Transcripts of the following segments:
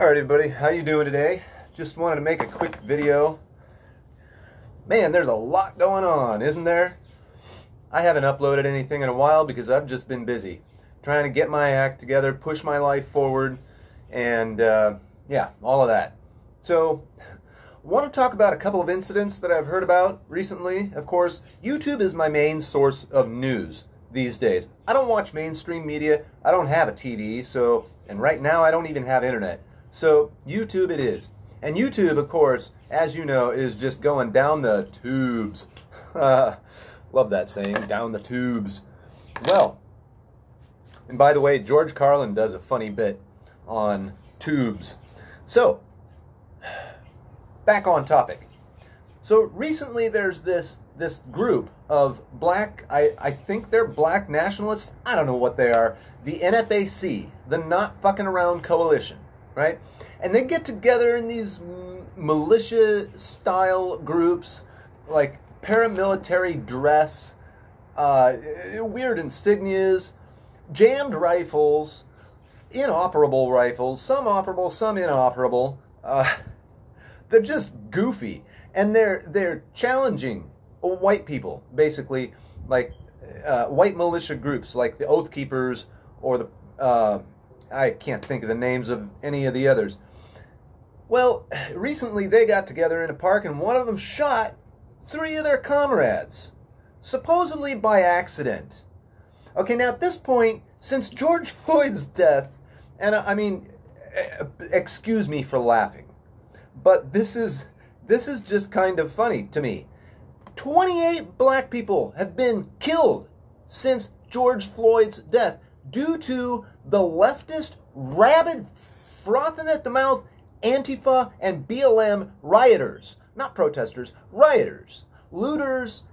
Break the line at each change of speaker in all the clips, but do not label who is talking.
Alright everybody, how you doing today? Just wanted to make a quick video. Man, there's a lot going on, isn't there? I haven't uploaded anything in a while because I've just been busy trying to get my act together, push my life forward, and yeah, all of that. So, want to talk about a couple of incidents that I've heard about recently. Of course, YouTube is my main source of news these days. I don't watch mainstream media. I don't have a TV, and right now I don't even have internet. So YouTube it is. And YouTube, of course, as you know, is just going down the tubes. Love that saying, down the tubes. Well, and by the way, George Carlin does a funny bit on tubes. So, back on topic. So recently there's this group of black, I think they're black nationalists, I don't know what they are, the NFAC, the Not Fucking Around Coalition. Right? And they get together in these militia-style groups, like paramilitary dress, weird insignias, jammed rifles, inoperable rifles, some operable, some inoperable. They're just goofy, and they're challenging white people, basically, like white militia groups, like the Oath Keepers or the I can't think of the names of any of the others. Well, recently they got together in a park and one of them shot 3 of their comrades, supposedly by accident. Okay, now at this point, since George Floyd's death, and I mean, excuse me for laughing, but this is just kind of funny to me. 28 black people have been killed since George Floyd's death due to the leftist, rabid, frothing at the mouth, Antifa and BLM rioters. Not protesters, rioters. Looters,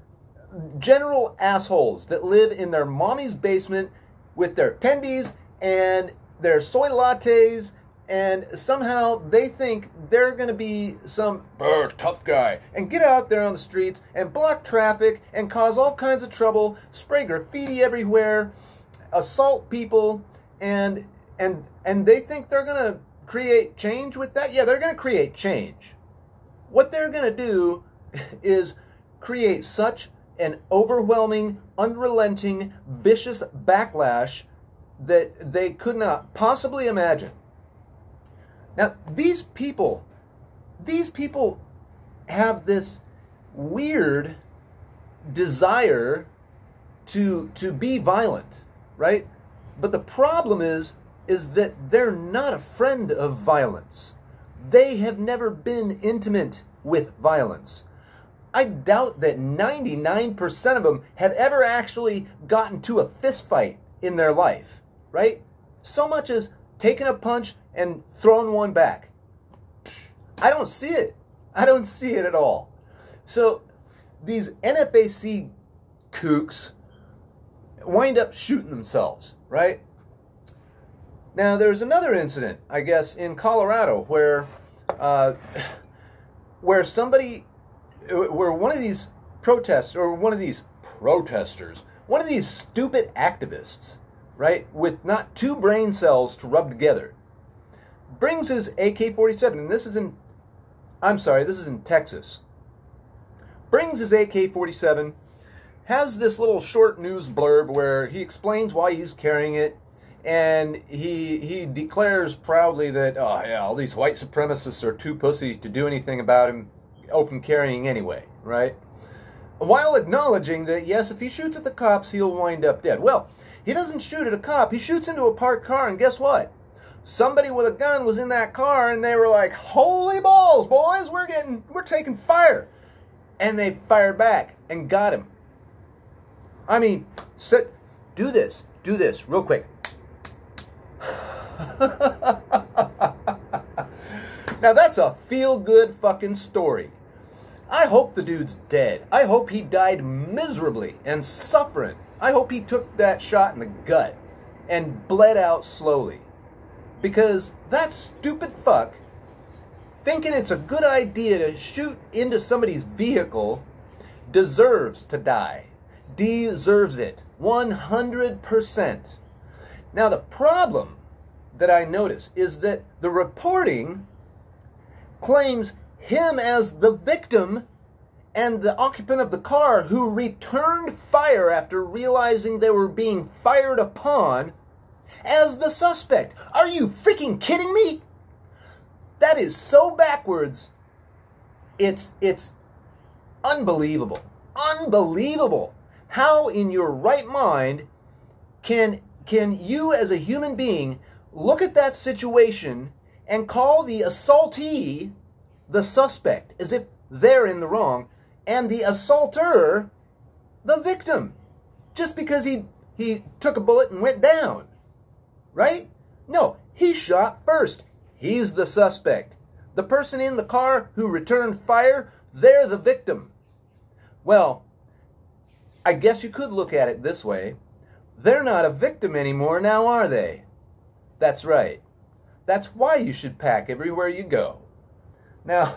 general assholes that live in their mommy's basement with their tendies and their soy lattes, and somehow they think they're going to be some tough guy and get out there on the streets and block traffic and cause all kinds of trouble, spray graffiti everywhere, assault people, and they think they're going to create change with that? Yeah, they're going to create change. What they're going to do is create such an overwhelming, unrelenting, vicious backlash that they could not possibly imagine. Now, these people have this weird desire to be violent, right? But the problem is that they're not a friend of violence. They have never been intimate with violence. I doubt that 99% of them have ever actually gotten to a fist fight in their life, right? So much as taking a punch and throwing one back. I don't see it. I don't see it at all. So these NFAC kooks wind up shooting themselves, right? Now, there's another incident, I guess, in Colorado where one of these protesters, one of these stupid activists, right, with not 2 brain cells to rub together, brings his AK-47, and this is in Texas, brings his AK-47, has this little short news blurb where he explains why he's carrying it, and he declares proudly that, oh yeah, all these white supremacists are too pussy to do anything about him open carrying anyway, right? While acknowledging that, yes, if he shoots at the cops, he'll wind up dead. Well, he doesn't shoot at a cop, he shoots into a parked car, and guess what? Somebody with a gun was in that car, and they were like, holy balls, boys, we're taking fire. And they fired back and got him. I mean, do this real quick. Now that's a feel-good fucking story. I hope the dude's dead. I hope he died miserably and suffering. I hope he took that shot in the gut and bled out slowly. Because that stupid fuck, thinking it's a good idea to shoot into somebody's vehicle, deserves to die. Deserves it. 100%. Now the problem that I notice is that the reporting claims him as the victim and the occupant of the car who returned fire after realizing they were being fired upon as the suspect. Are you freaking kidding me? That is so backwards. It's unbelievable. Unbelievable. How in your right mind can you as a human being look at that situation and call the assaultee the suspect as if they're in the wrong and the assaulter the victim just because he took a bullet and went down? Right? No, he shot first. He's the suspect. The person in the car who returned fire, they're the victim. Well, I guess you could look at it this way. They're not a victim anymore now, are they? That's right. That's why you should pack everywhere you go. Now,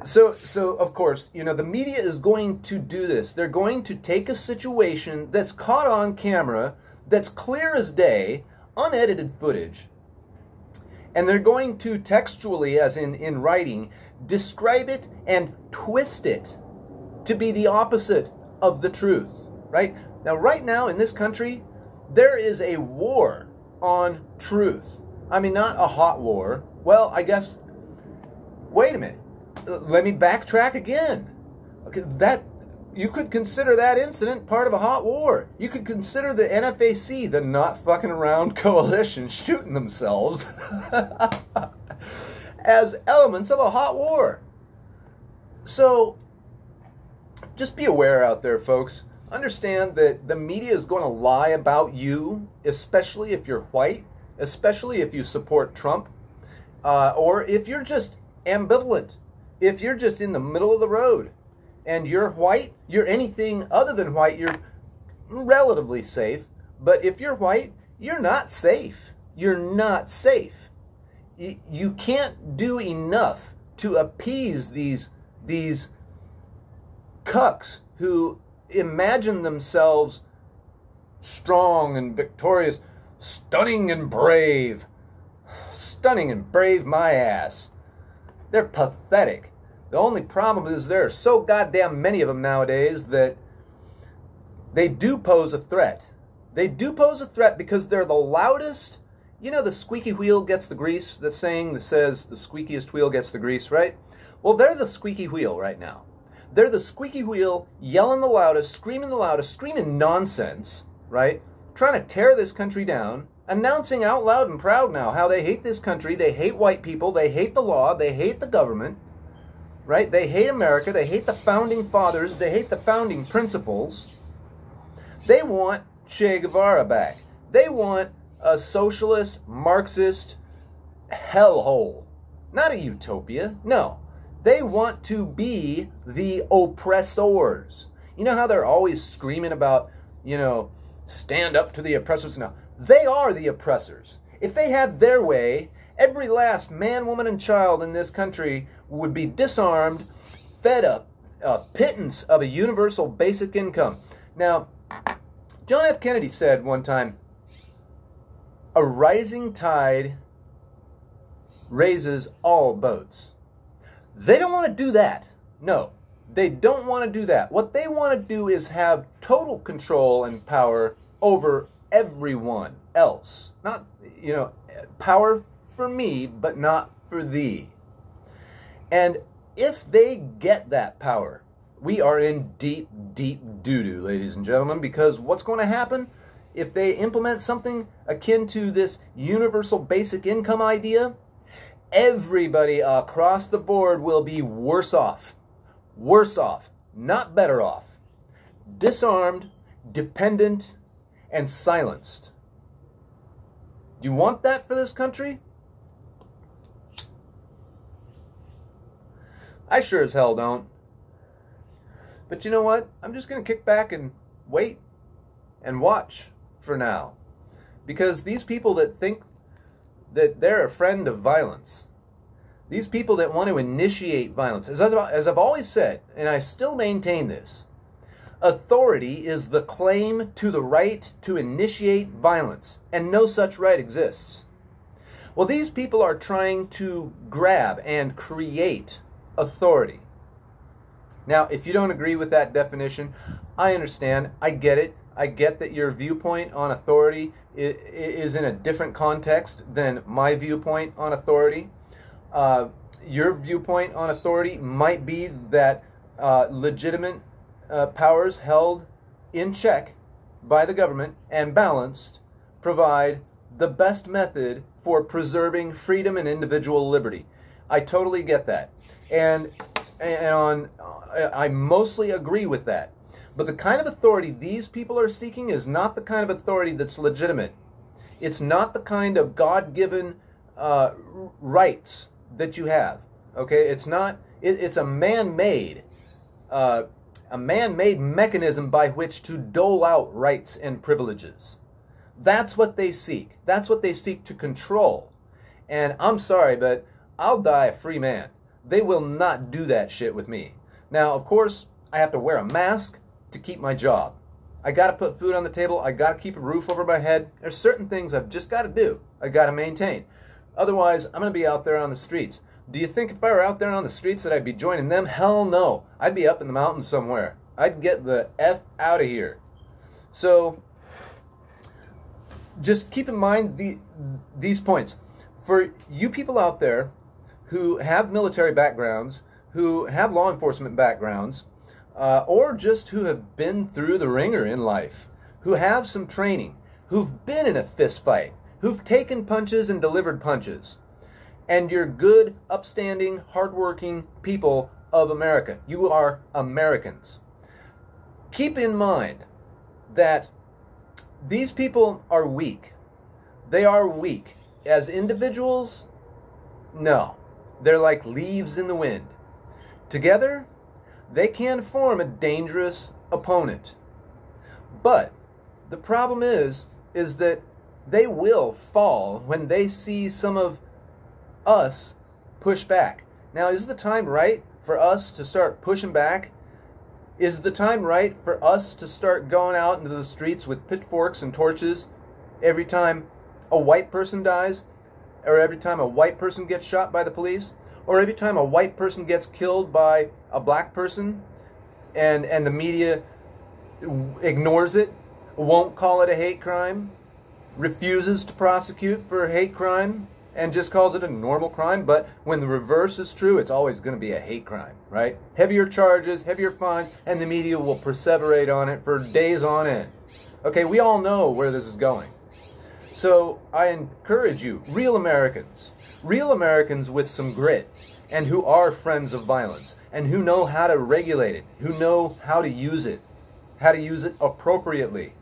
so of course, you know, the media is going to do this. They're going to take a situation that's caught on camera, that's clear as day, unedited footage, and they're going to textually, as in writing, describe it and twist it to be the opposite of the truth, right? Now, right now in this country, there is a war on truth. I mean, not a hot war. Well, I guess, wait a minute. Let me backtrack again. Okay, that you could consider that incident part of a hot war. You could consider the NFAC, the Not Fucking Around Coalition, shooting themselves as elements of a hot war. So, just be aware out there, folks. Understand that the media is going to lie about you, especially if you're white, especially if you support Trump, or if you're just ambivalent, if you're just in the middle of the road and you're white, you're anything other than white, you're relatively safe. But if you're white, you're not safe. You're not safe. You can't do enough to appease these cucks who imagine themselves strong and victorious, stunning and brave. Stunning and brave, my ass. They're pathetic. The only problem is there are so goddamn many of them nowadays that they do pose a threat. They do pose a threat because they're the loudest. You know the squeaky wheel gets the grease, that saying that says the squeakiest wheel gets the grease, right? Well, they're the squeaky wheel right now. They're the squeaky wheel, yelling the loudest, screaming nonsense, right? Trying to tear this country down, announcing out loud and proud now how they hate this country, they hate white people, they hate the law, they hate the government, right? They hate America, they hate the founding fathers, they hate the founding principles. They want Che Guevara back. They want a socialist, Marxist hellhole. Not a utopia, no. They want to be the oppressors. You know how they're always screaming about, you know, stand up to the oppressors? No, they are the oppressors. If they had their way, every last man, woman, and child in this country would be disarmed, fed a pittance of a universal basic income. Now, John F. Kennedy said one time, a rising tide raises all boats. They don't want to do that. No, they don't want to do that. What they want to do is have total control and power over everyone else. Not, you know, power for me, but not for thee. And if they get that power, we are in deep, deep doo-doo, ladies and gentlemen, because what's going to happen if they implement something akin to this universal basic income idea? Everybody across the board will be worse off. Worse off, not better off. Disarmed, dependent, and silenced. Do you want that for this country? I sure as hell don't. But you know what? I'm just going to kick back and wait and watch for now. Because these people that think that they're a friend of violence, these people that want to initiate violence, as I've always said, and I still maintain this, Authority is the claim to the right to initiate violence, and no such right exists. Well, these people are trying to grab and create authority. Now, if you don't agree with that definition, I understand. I get it. I get that your viewpoint on authority is in a different context than my viewpoint on authority. Your viewpoint on authority might be that legitimate powers held in check by the government and balanced provide the best method for preserving freedom and individual liberty. I totally get that. And I mostly agree with that. But the kind of authority these people are seeking is not the kind of authority that's legitimate. It's not the kind of God-given rights that you have. Okay, it's not. It's a man-made mechanism by which to dole out rights and privileges. That's what they seek. That's what they seek to control. And I'm sorry, but I'll die a free man. They will not do that shit with me. Now, of course, I have to wear a mask to keep my job. I got to put food on the table. I got to keep a roof over my head. There's certain things I've just got to do. I got to maintain. Otherwise, I'm going to be out there on the streets. Do you think if I were out there on the streets that I'd be joining them? Hell no. I'd be up in the mountains somewhere. I'd get the F out of here. So, just keep in mind these points. For you people out there who have military backgrounds, who have law enforcement backgrounds, or just who have been through the ringer in life, who have some training, who've been in a fist fight, who've taken punches and delivered punches, and you're good, upstanding, hardworking people of America. You are Americans. Keep in mind that these people are weak. They are weak. As individuals, no. They're like leaves in the wind. Together, they can form a dangerous opponent. But the problem is that they will fall when they see some of us push back. Now, is the time right for us to start pushing back? Is the time right for us to start going out into the streets with pitchforks and torches every time a white person dies? Or every time a white person gets shot by the police? Or every time a white person gets killed by a black person and the media ignores it, won't call it a hate crime, refuses to prosecute for a hate crime, and just calls it a normal crime? But when the reverse is true, it's always going to be a hate crime, right? Heavier charges, heavier fines, and the media will perseverate on it for days on end. Okay, we all know where this is going. So I encourage you, real Americans with some grit, and who are friends of violence, and who know how to regulate it, who know how to use it appropriately.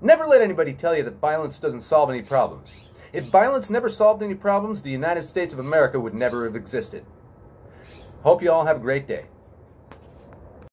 Never let anybody tell you that violence doesn't solve any problems. If violence never solved any problems, the United States of America would never have existed. Hope you all have a great day.